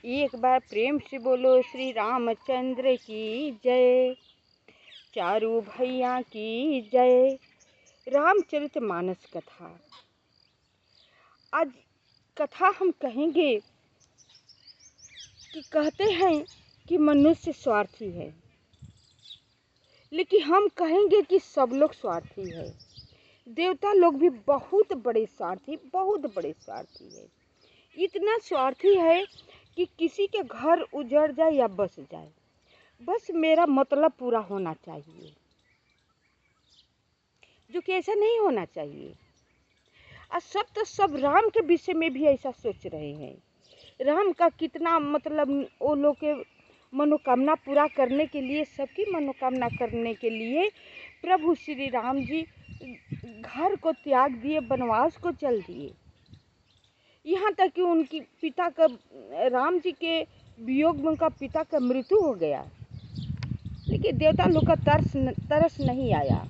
एक बार प्रेम से बोलो श्री रामचंद्र की जय, चारू भैया की जय। रामचरितमानस कथा। आज कथा हम कहेंगे कि कहते हैं कि मनुष्य स्वार्थी है, लेकिन हम कहेंगे कि सब लोग स्वार्थी है। देवता लोग भी बहुत बड़े स्वार्थी है। इतना स्वार्थी है कि किसी के घर उजड़ जाए या बस जाए, बस मेरा मतलब पूरा होना चाहिए, जो कि ऐसा नहीं होना चाहिए। और सब तो सब राम के विषय में भी ऐसा सोच रहे हैं। राम का कितना मतलब वो लोग के मनोकामना पूरा करने के लिए, सबकी मनोकामना करने के लिए प्रभु श्री राम जी घर को त्याग दिए, वनवास को चल दिए। यहाँ तक कि उनकी पिता का, राम जी के वियोग में उनका पिता का मृत्यु हो गया, लेकिन देवता लोग का तरस नहीं आया।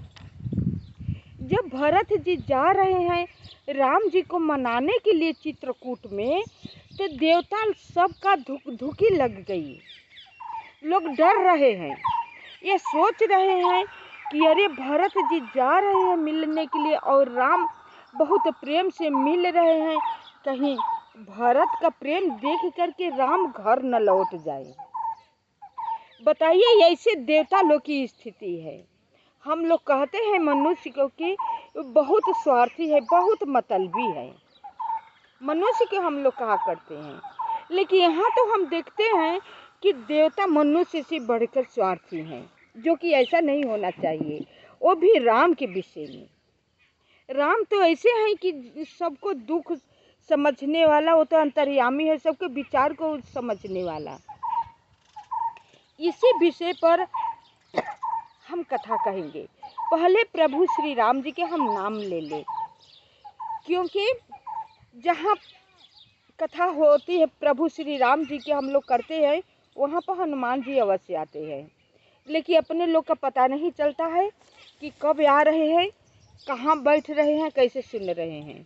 जब भरत जी जा रहे हैं राम जी को मनाने के लिए चित्रकूट में, तो देवता सबका धुकी लग गई। लोग डर रहे हैं, ये सोच रहे हैं कि अरे भरत जी जा रहे हैं मिलने के लिए और राम बहुत प्रेम से मिल रहे हैं, कहीं भरत का प्रेम देख करके राम घर न लौट जाए। बताइए, ऐसे देवता लोग की स्थिति है। हम लोग कहते हैं मनुष्य को कि बहुत स्वार्थी है, बहुत मतलबी है, मनुष्य के हम लोग कहा करते हैं। लेकिन यहाँ तो हम देखते हैं कि देवता मनुष्य से बढ़कर स्वार्थी हैं, जो कि ऐसा नहीं होना चाहिए, वो भी राम के विषय में। राम तो ऐसे हैं कि सबको दुख समझने वाला, वो तो अंतर्यामी है, सबके विचार को समझने वाला। इसी विषय पर हम कथा कहेंगे। पहले प्रभु श्री राम जी के हम नाम ले ले, क्योंकि जहाँ कथा होती है प्रभु श्री राम जी के हम लोग करते हैं, वहाँ पर हनुमान जी अवश्य आते हैं, लेकिन अपने लोग का पता नहीं चलता है कि कब आ रहे हैं, कहाँ बैठ रहे हैं, कैसे सुन रहे हैं।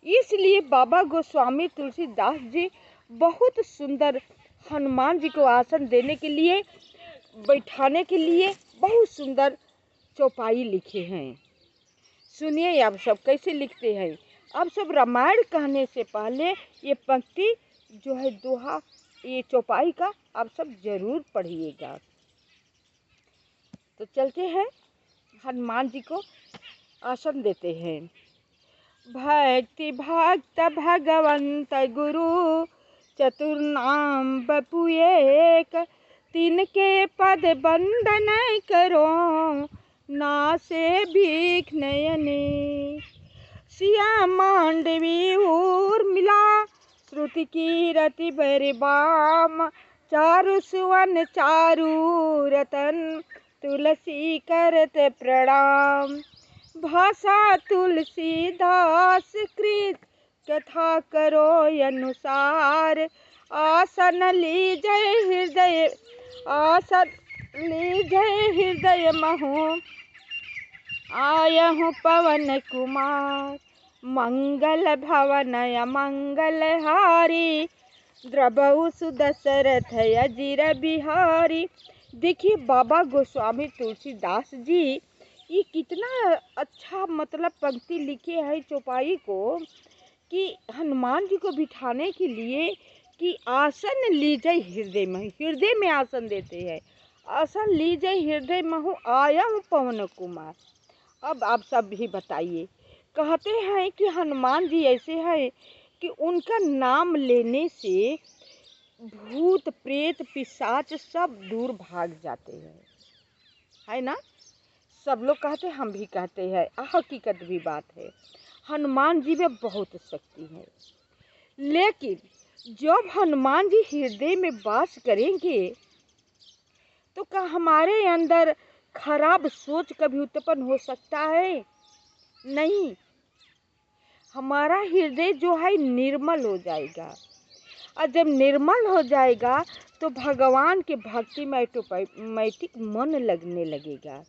इसलिए बाबा गोस्वामी तुलसीदास जी बहुत सुंदर हनुमान जी को आसन देने के लिए, बैठाने के लिए बहुत सुंदर चौपाई लिखे हैं। सुनिए आप सब कैसे लिखते हैं। आप सब रामायण कहने से पहले ये पंक्ति जो है दोहा, ये चौपाई का आप सब जरूर पढ़िएगा। तो चलते हैं, हनुमान जी को आसन देते हैं। भक्ति भक्त भगवंत गुरु चतुर्नाम बपु एक, तिनके पद बंदन करो नासे भीख नयने। सिया मांडवी उर्मिला श्रुति कीरति बरिबाम, चारु सुवन चारु रतन तुलसी करत प्रणाम। भाषा तुलसीदास कृत कथा करो अनुसार, आसन लीजय हृदय महु आयहु पवन कुमार। मंगल भवन मंगल हारी, द्रबहु सुदशरथ अजिर बिहारी। देखिए बाबा गोस्वामी तुलसीदास जी ये कितना अच्छा मतलब पंक्ति लिखे है चौपाई को, कि हनुमान जी को बिठाने के लिए कि आसन लीजय हृदय में आसन देते हैं। आसन लीजय हृदय महु आया हूँ पवन कुमार। अब आप सब भी बताइए, कहते हैं कि हनुमान जी ऐसे हैं कि उनका नाम लेने से भूत प्रेत पिशाच सब दूर भाग जाते हैं, है ना। सब लोग कहते हैं, हम भी कहते हैं, हकीकत भी बात है। हनुमान जी में बहुत शक्ति है, लेकिन जब हनुमान जी हृदय में वास करेंगे तो क्या हमारे अंदर खराब सोच कभी उत्पन्न हो सकता है? नहीं, हमारा हृदय जो है निर्मल हो जाएगा, और जब निर्मल हो जाएगा तो भगवान के भक्ति में ऑटोमेटिक मन लगने लगेगा।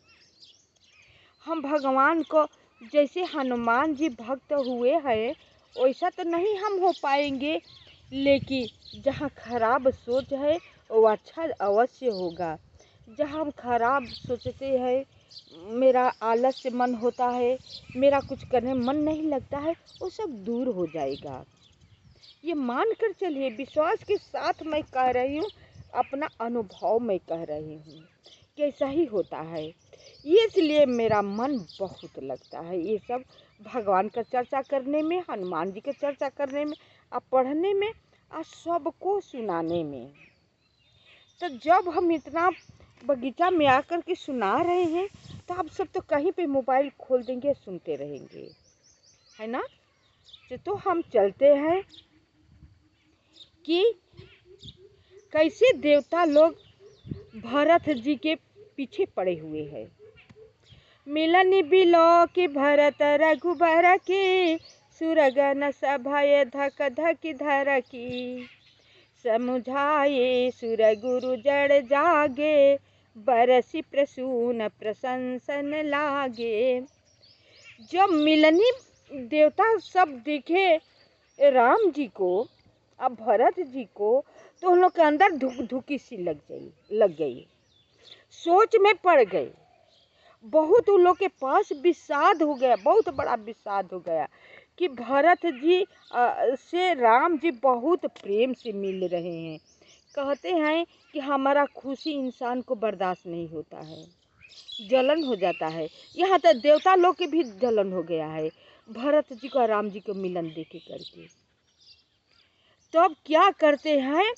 हम भगवान को जैसे हनुमान जी भक्त हुए हैं वैसा तो नहीं हम हो पाएंगे लेकिन जहाँ खराब सोच है वो अच्छा अवश्य होगा। जहाँ हम खराब सोचते हैं, मेरा आलस से मन होता है, मेरा कुछ करने में मन नहीं लगता है, वो सब दूर हो जाएगा। ये मान कर चलिए, विश्वास के साथ मैं कह रही हूँ, अपना अनुभव मैं कह रही हूँ कि ऐसा ही होता है। इसलिए मेरा मन बहुत लगता है ये सब भगवान का चर्चा करने में, हनुमान जी का चर्चा करने में, और पढ़ने में, और सबको सुनाने में। तो जब हम इतना बगीचा में आकर के सुना रहे हैं, तो आप सब तो कहीं पे मोबाइल खोल देंगे, सुनते रहेंगे, है ना। तो हम चलते हैं कि कैसे देवता लोग भरत जी के पीछे पड़े हुए हैं। मिलन बिलो कि भरत रघुबर के, सुरगन सभय धक धक धर की। समुझाए सुर गुरु जड़ जागे, बरसी प्रसून प्रशंसन लागे। जब मिलनी देवता सब दिखे राम जी को अब भरत जी को, तो उन लोग के अंदर धुकी सी लग गई, सोच में पड़ गए। बहुत उन लोग के पास विषाद हो गया, बहुत बड़ा विषाद हो गया कि भरत जी से राम जी बहुत प्रेम से मिल रहे हैं। कहते हैं कि हमारा खुशी इंसान को बर्दाश्त नहीं होता है, जलन हो जाता है। यहाँ तक देवता लोग के भी जलन हो गया है भरत जी का राम जी को मिलन देखे करके। तो अब क्या करते हैं,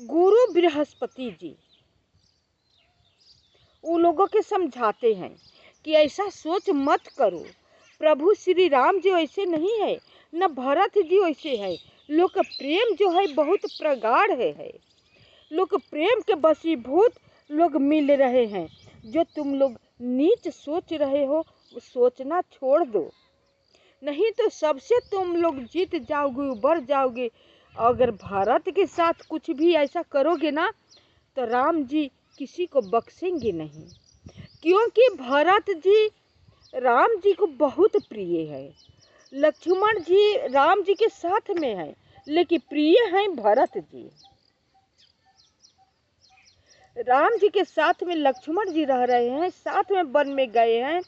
गुरु बृहस्पति जी उन लोगों के समझाते हैं कि ऐसा सोच मत करो, प्रभु श्री राम जी वैसे नहीं है, न भरत जी वैसे है। लोग का प्रेम जो है बहुत प्रगाढ़ है, लोग प्रेम के वशीभूत लोग मिल रहे हैं। जो तुम लोग नीच सोच रहे हो वो सोचना छोड़ दो, नहीं तो सबसे तुम लोग जीत जाओगे, उबर जाओगे। अगर भारत के साथ कुछ भी ऐसा करोगे ना, तो राम जी किसी को बख्शेंगे नहीं, क्योंकि भरत जी राम जी को बहुत प्रिय है। लक्ष्मण जी राम जी के साथ में है, लेकिन प्रिय हैं भरत जी। राम जी के साथ में लक्ष्मण जी रह रहे हैं, साथ में वन में गए हैं,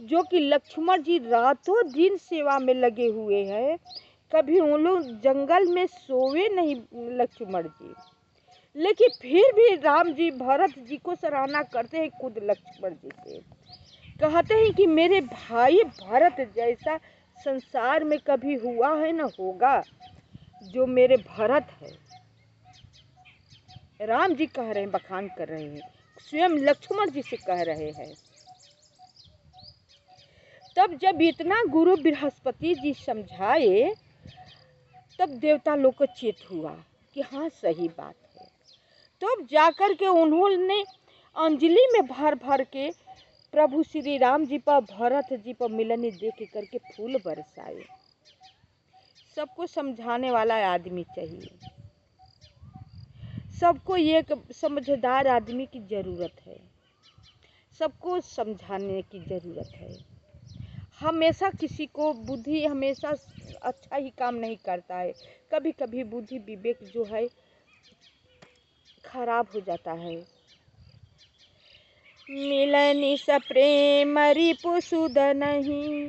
जो कि लक्ष्मण जी रातों दिन सेवा में लगे हुए हैं। कभी उन लोग जंगल में सोए नहीं लक्ष्मण जी, लेकिन फिर भी राम जी भरत जी को सराहना करते हैं खुद लक्ष्मण जी से। कहते हैं कि मेरे भाई भरत जैसा संसार में कभी हुआ है न होगा जो मेरे भरत है। राम जी कह रहे हैं, बखान कर रहे हैं, स्वयं लक्ष्मण जी से कह रहे हैं। तब जब इतना गुरु बृहस्पति जी समझाए, तब देवता लोग को चेत हुआ कि हाँ सही बात है। तब जाकर के उन्होंने अंजलि में भर भर के प्रभु श्री राम जी पर भरत जी पर मिलनी देख करके फूल बरसाए। सबको समझाने वाला आदमी चाहिए, सबको एक समझदार आदमी की ज़रूरत है, सबको समझाने की ज़रूरत है। हमेशा किसी को बुद्धि हमेशा अच्छा ही काम नहीं करता है, कभी कभी बुद्धि विवेक जो है खराब हो जाता है। मिलनी स प्रेम रिपु सुध नहीं,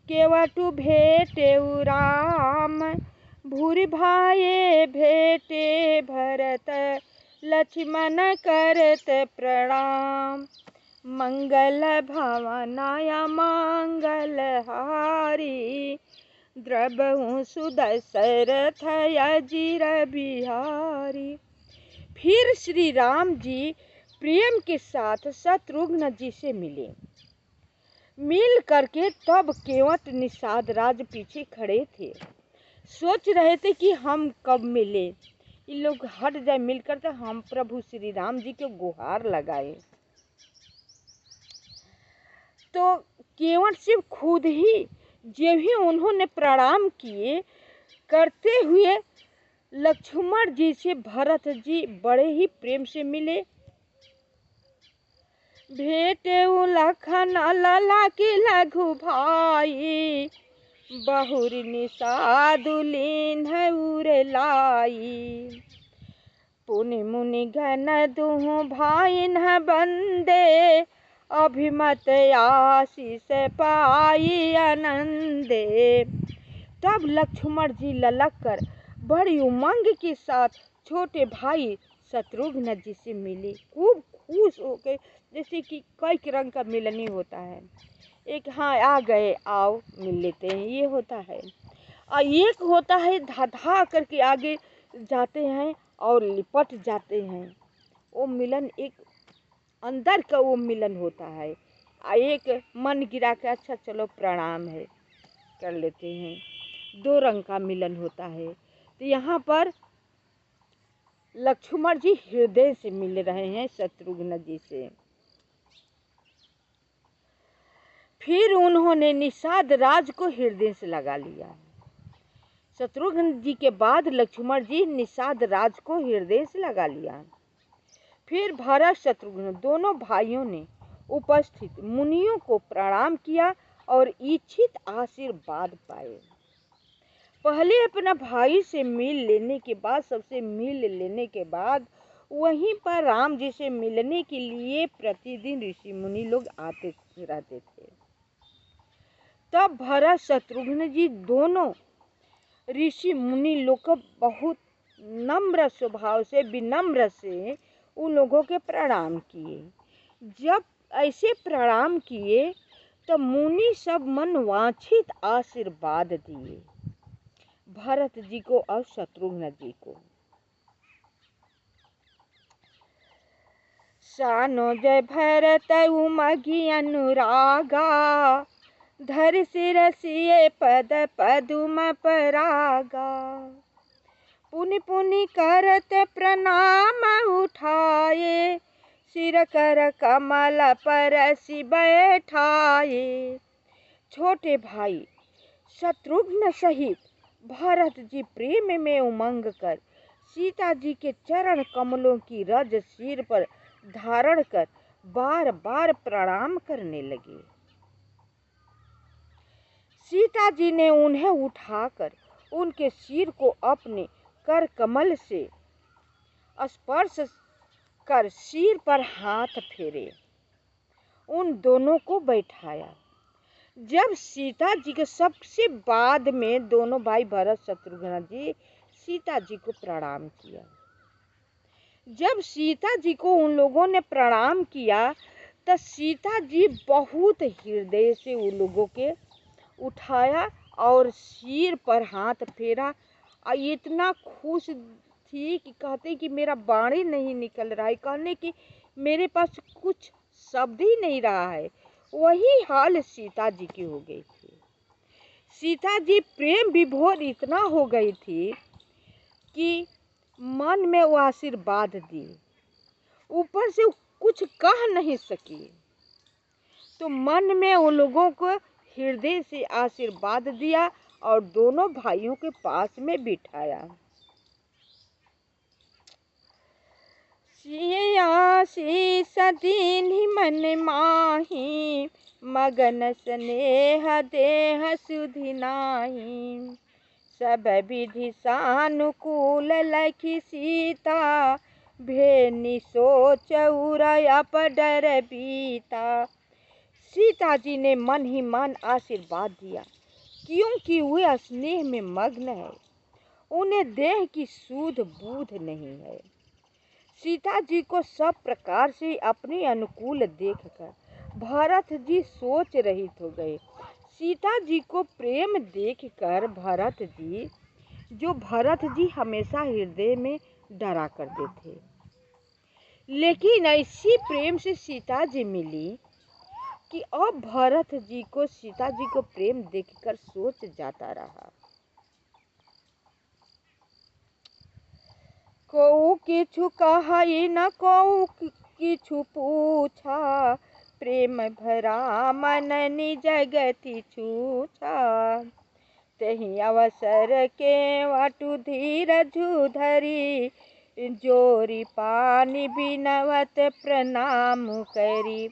केवटु भेटे राम। भूरि भाये भेटे भरत, लक्ष्मण करत प्रणाम। मंगल भवनाया मंगल हारी, द्रबहु सुदशरथ अजिर बिहारी। फिर श्री राम जी प्रेम के साथ शत्रुघ्न जी से मिले। मिल करके तब केवट निषाद राज पीछे खड़े थे, सोच रहे थे कि हम कब मिले, ये लोग हट जाए मिलकर, तो हम प्रभु श्री राम जी के गुहार लगाए। तो केवट से खुद ही जब ही उन्होंने प्रणाम किए, करते हुए लक्ष्मण जी से भरत जी बड़े ही प्रेम से मिले। भेटे लखन लला के लघु भाई, बहुरी निषादु लीन उर लाई। पुनि मुनि घन दुहु भाई न बंदे, अभिमत आशीष पाई आनंदे। तब लक्ष्मण जी ललक कर बड़ी उमंग के साथ छोटे भाई शत्रुघ्न जी से मिले। खूब खुश हो गए, जैसे कि कई रंग का मिलनी होता है। एक हाँ आ गए, आओ मिल लेते हैं, ये होता है। और एक होता है धाधा करके आगे जाते हैं और लिपट जाते हैं। वो मिलन एक अंदर का वो मिलन होता है। एक मन गिरा के अच्छा चलो प्रणाम है कर लेते हैं, दो रंग का मिलन होता है। तो यहाँ पर लक्ष्मण जी हृदय से मिल रहे हैं शत्रुघ्न जी से। फिर उन्होंने निषाद राज को हृदय से लगा लिया। शत्रुघ्न जी के बाद लक्ष्मण जी निषाद राज को हृदय से लगा लिया। फिर भरत शत्रुघ्न दोनों भाइयों ने उपस्थित मुनियों को प्रणाम किया और इच्छित आशीर्वाद पाए। पहले अपना भाई से मिल लेने के बाद, सबसे मिल लेने के बाद वहीं पर राम जी से मिलने के लिए प्रतिदिन ऋषि मुनि लोग आते रहते थे। तब भरत शत्रुघ्न जी दोनों ऋषि मुनि लोग को बहुत नम्र स्वभाव से, विनम्र से उन लोगों के प्रणाम किए। जब ऐसे प्रणाम किए तो मुनि सब मनवांछित आशीर्वाद दिए भरत जी को और शत्रुघ्न जी को। सानो जय भरत उमगी अनुरागा, धर शिरसिए पद पदुम परागा। पुनि पुनि करत प्रणाम उठाए, सिर कर कमल परसि बैठाए। छोटे भाई शत्रुघ्न सहित भरत जी प्रेम में उमंग कर सीता जी के चरण कमलों की रज सिर पर धारण कर बार बार प्रणाम करने लगे। सीता जी ने उन्हें उठाकर उनके सिर को अपने कर कमल से स्पर्श कर सिर पर हाथ फेरे, उन दोनों को बैठाया। जब सीता जी के सबसे बाद में दोनों भाई भरत शत्रुघ्न जी सीता जी को प्रणाम किया। जब सीता जी को उन लोगों ने प्रणाम किया तो सीता जी बहुत हृदय से उन लोगों के उठाया और सिर पर हाथ फेरा। और इतना खुश थी कि कहते कि मेरा बाणी नहीं निकल रहा है, कहने कि मेरे पास कुछ शब्द ही नहीं रहा है। वही हाल सीता जी की हो गई थी। सीता जी प्रेम विभोर इतना हो गई थी कि मन में वो आशीर्वाद दी, ऊपर से कुछ कह नहीं सकी, तो मन में उन लोगों को हृदय से आशीर्वाद दिया और दोनों भाइयों के पास में बिठाया। आशीष दीन्हि मन माही, मगन स्नेह देह सुधि नाही। सब विधि सानुकूल लखी सीता, भेनि सोच उरयप डर बीता। सीता जी ने मन ही मन आशीर्वाद दिया, क्योंकि वे स्नेह में मग्न है, उन्हें देह की सूध बूध नहीं है। सीता जी को सब प्रकार से अपने अनुकूल देखकर भरत जी सोच रहित हो गए। सीता जी को प्रेम देखकर भरत जी हमेशा हृदय में डरा करते थे, लेकिन ऐसी प्रेम से सीता जी मिली कि अब भरत जी को सीता जी को प्रेम देखकर सोच जाता रहा। को किछु कहई न को किछु पूछा, प्रेम भरा मन निज गति छूछा। तही अवसर के वटु धीरजु धरी, जोरी पानी बिनवत प्रणाम करी।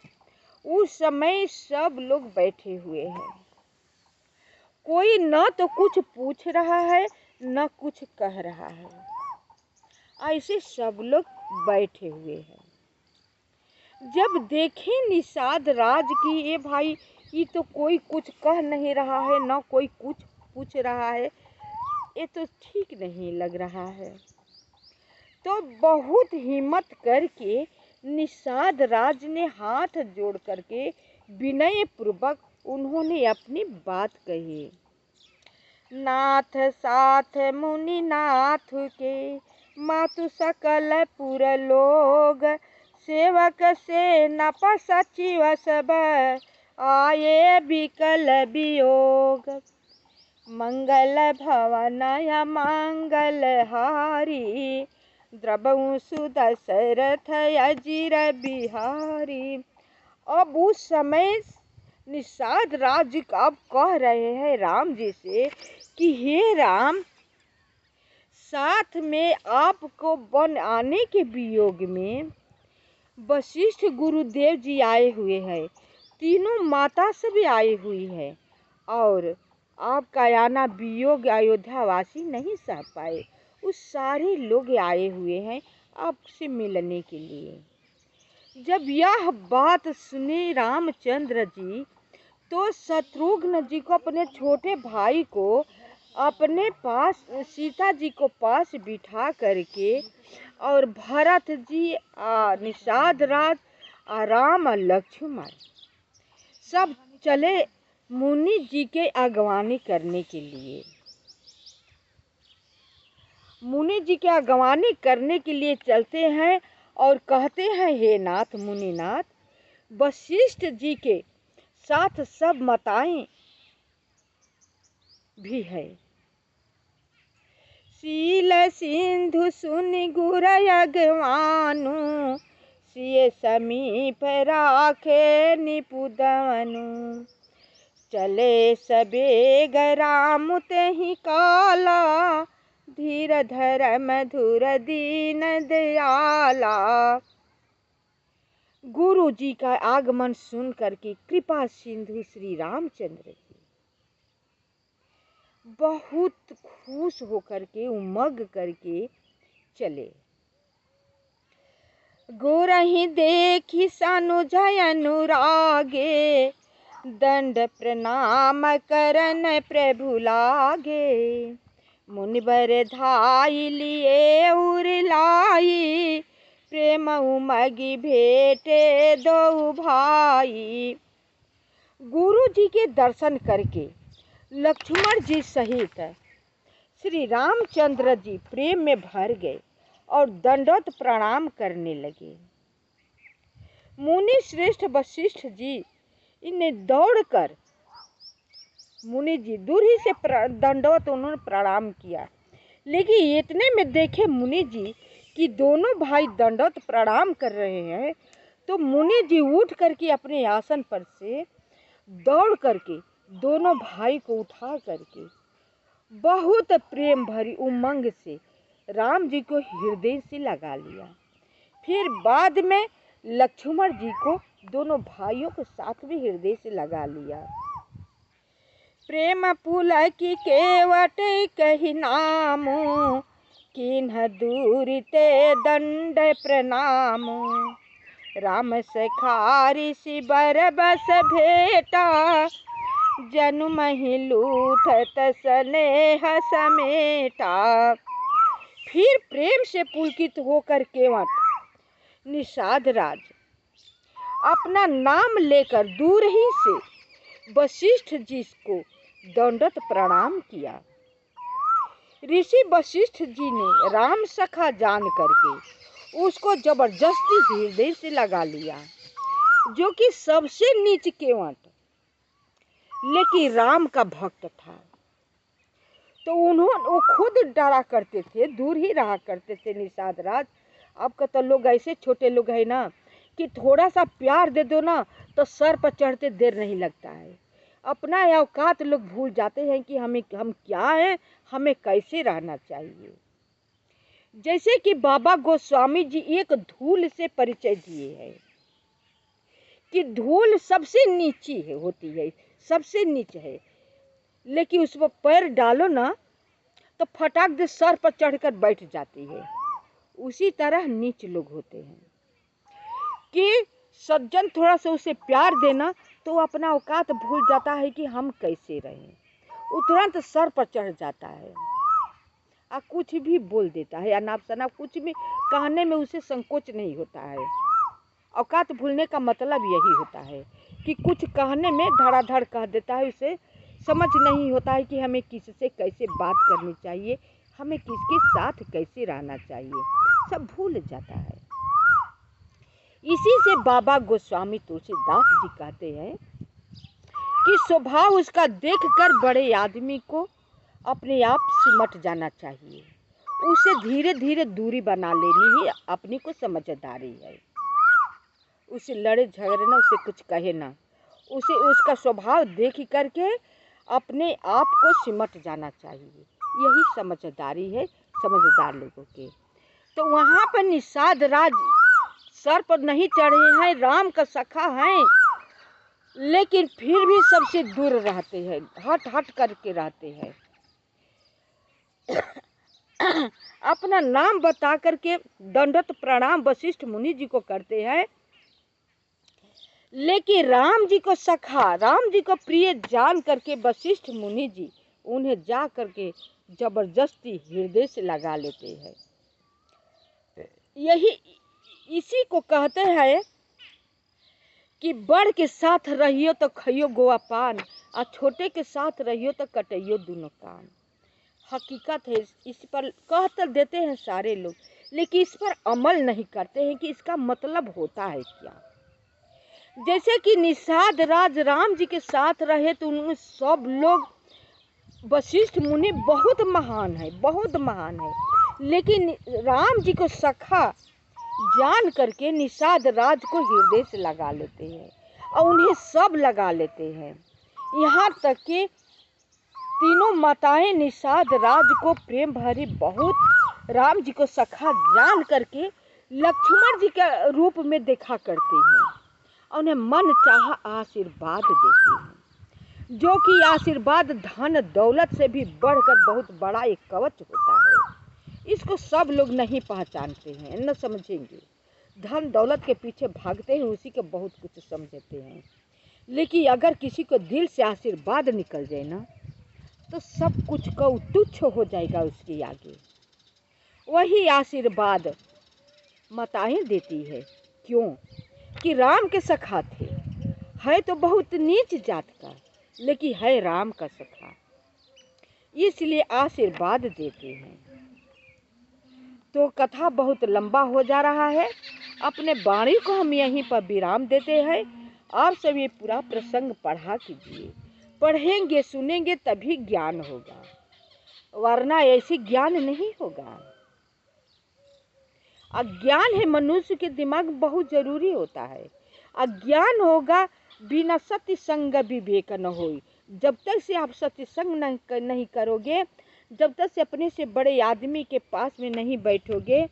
उस समय सब लोग बैठे हुए हैं, कोई न तो कुछ पूछ रहा है न कुछ कह रहा है। ऐसे सब लोग बैठे हुए हैं। जब देखे निषाद राज की ये भाई ये तो कोई कुछ कह नहीं रहा है न कोई कुछ पूछ रहा है, ये तो ठीक नहीं लग रहा है। तो बहुत हिम्मत करके निषाद राज ने हाथ जोड़ करके विनय पूर्वक उन्होंने अपनी बात कही। नाथ साथ मुनि नाथ के मातु सकल पुर लोग, सेवक से नप सचिव सब आये विकल वियोग। मंगल भवन मंगल हारी, द्रबहु सुदशरथ अजिर बिहारी। अब उस समय निषाद राज अब कह रहे हैं राम जी से कि हे राम, साथ में आपको वन आने के वियोग में वशिष्ठ गुरुदेव जी आए हुए हैं, तीनों माता से भी आई हुई है, और आपका आना वियोग अयोध्यावासी नहीं सह पाए। उस सारे लोग आए हुए हैं आपसे मिलने के लिए। जब यह बात सुने रामचंद्र जी तो शत्रुघ्न जी को, अपने छोटे भाई को अपने पास, सीता जी को पास बिठा करके, और भरत जी, निषाद राज, राम और लक्ष्मण सब चले मुनि जी के अगवानी करने के लिए। मुनि जी के अगवानी करने के लिए चलते हैं और कहते हैं हे नाथ मुनिनाथ, वशिष्ठ जी के साथ सब माताएं भी है। शील सिंधु सुनि गुर अगवानु, सिय समीप राखे निपुदवनु। चले सबेग राम तेहि काला, धीर धर मधुर दीन दयाला। गुरु जी का आगमन सुन करके कृपा सिंधु श्री रामचंद्र जी बहुत खुश होकर के, उमग करके चले। गोरहि देखी सानुजय अनुरागे, दंड प्रणाम करन प्रभु लागे। मुनिबर धाई लिए उर लाई, प्रेम उमगी भेटे दो भाई। गुरु जी के दर्शन करके लक्ष्मण जी सहित श्री रामचंद्र जी प्रेम में भर गए और दंडवत प्रणाम करने लगे। मुनि श्रेष्ठ वशिष्ठ जी इन्हें दौड़कर, मुनि जी दूर ही से दंडवत उन्होंने प्रणाम किया, लेकिन इतने में देखे मुनि जी कि दोनों भाई दंडवत प्रणाम कर रहे हैं, तो मुनि जी उठ करके अपने आसन पर से दौड़ करके दोनों भाई को उठा करके बहुत प्रेम भरी उमंग से राम जी को हृदय से लगा लिया। फिर बाद में लक्ष्मण जी को दोनों भाइयों के साथ भी हृदय से लगा लिया। प्रेम पुलकी केवट कही नामु, किन्ह दूर ते दंड प्रणाम। राम सखारी सिबर बस भेटा, जनु मही लूठत स्नेह समेटा। फिर प्रेम से पुलकित होकर केवट निषाद राज अपना नाम लेकर दूर ही से वशिष्ठ जी को दंडवत प्रणाम किया। ऋषि वशिष्ठ जी ने राम सखा जान करके उसको जबरदस्ती हृदय से लगा लिया, जो कि सबसे नीच केवट लेकिन राम का भक्त था। तो वो खुद डरा करते थे, दूर ही रहा करते थे निषाद राज। अब का तो लोग ऐसे छोटे लोग हैं ना कि थोड़ा सा प्यार दे दो ना तो सर पर चढ़ते देर नहीं लगता है। अपना औकात लोग भूल जाते हैं कि हम क्या हैं, हमें कैसे रहना चाहिए। जैसे कि बाबा गोस्वामी जी एक धूल से परिचय दिए हैं कि धूल सबसे नीची होती है, सबसे नीच है। लेकिन उस पर पैर डालो ना तो फटाक दे सर पर चढ़कर बैठ जाती है। उसी तरह नीच लोग होते हैं कि सज्जन थोड़ा सा उसे प्यार देना तो वो अपना औकात भूल जाता है कि हम कैसे रहें। वो तुरंत सर पर चढ़ जाता है और कुछ भी बोल देता है, अनाप शनाप कुछ भी कहने में उसे संकोच नहीं होता है। औकात भूलने का मतलब यही होता है कि कुछ कहने में धड़ाधड़ कह देता है। उसे समझ नहीं होता है कि हमें किससे कैसे बात करनी चाहिए, हमें किसके साथ कैसे रहना चाहिए, सब भूल जाता है। इसी से बाबा गोस्वामी तुलसीदास जी कहते हैं कि स्वभाव उसका देखकर बड़े आदमी को अपने आप सिमट जाना चाहिए। उसे धीरे धीरे दूरी बना लेनी ही अपनी को समझदारी है। उसे लड़े झगड़े ना, उसे कुछ कहे ना, उसे उसका स्वभाव देख करके अपने आप को सिमट जाना चाहिए। यही समझदारी है समझदार लोगों के। तो वहाँ पर निषाद राज सर पर नहीं चढ़े हैं, राम का सखा हैं, लेकिन फिर भी सबसे दूर रहते हैं, हट हट करके रहते हैं। अपना नाम बता करके दंडवत प्रणाम वशिष्ठ मुनि जी को करते हैं, लेकिन राम जी को सखा, राम जी को प्रिय जान करके वशिष्ठ मुनि जी उन्हें जा करके जबरदस्ती हृदय से लगा लेते हैं। यही इसी को कहते हैं कि बड़ के साथ रहियो तो खइयो गोवा पान, और छोटे के साथ रहियो तो कटइयो दोनों कान। हकीकत है, इस पर कह तो देते हैं सारे लोग, लेकिन इस पर अमल नहीं करते हैं कि इसका मतलब होता है क्या। जैसे कि निषाद राज राम जी के साथ रहे तो उनमें सब लोग, वशिष्ठ मुनि बहुत महान है, बहुत महान है, लेकिन राम जी को सखा जान करके निषाद राज को हृदय से लगा लेते हैं और उन्हें सब लगा लेते हैं। यहाँ तक कि तीनों माताएं निषाद राज को प्रेम भरी बहुत राम जी को सखा जान करके लक्ष्मण जी के रूप में देखा करती हैं, उन्हें मन चाहा आशीर्वाद देती हैं, जो कि आशीर्वाद धन दौलत से भी बढ़कर बहुत बड़ा एक कवच होता है। इसको सब लोग नहीं पहचानते हैं, न समझेंगे। धन दौलत के पीछे भागते हैं, उसी के बहुत कुछ समझते हैं, लेकिन अगर किसी को दिल से आशीर्वाद निकल जाए ना तो सब कुछ को तुच्छ हो जाएगा उसके आगे। वही आशीर्वाद माताएं देती है, क्यों कि राम के सखा थे, है तो बहुत नीच जात का, लेकिन है राम का सखा, इसलिए आशीर्वाद देते हैं। तो कथा बहुत लंबा हो जा रहा है, अपने वाणी को हम यहीं पर विराम देते हैं। आप सब ये पूरा प्रसंग पढ़ा कीजिए, पढ़ेंगे सुनेंगे तभी ज्ञान होगा, वरना ऐसे ज्ञान नहीं होगा। अज्ञान है, मनुष्य के दिमाग बहुत जरूरी होता है। अज्ञान होगा बिना सत्य संग विवेक न होई। जब तक से आप सत्य संग नहीं करोगे, जब तक से अपने से बड़े आदमी के पास में नहीं बैठोगे,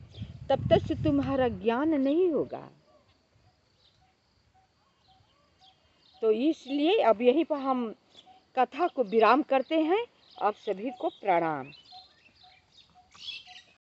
तब तक से तुम्हारा ज्ञान नहीं होगा। तो इसलिए अब यहीं पर हम कथा को विराम करते हैं। आप सभी को प्रणाम।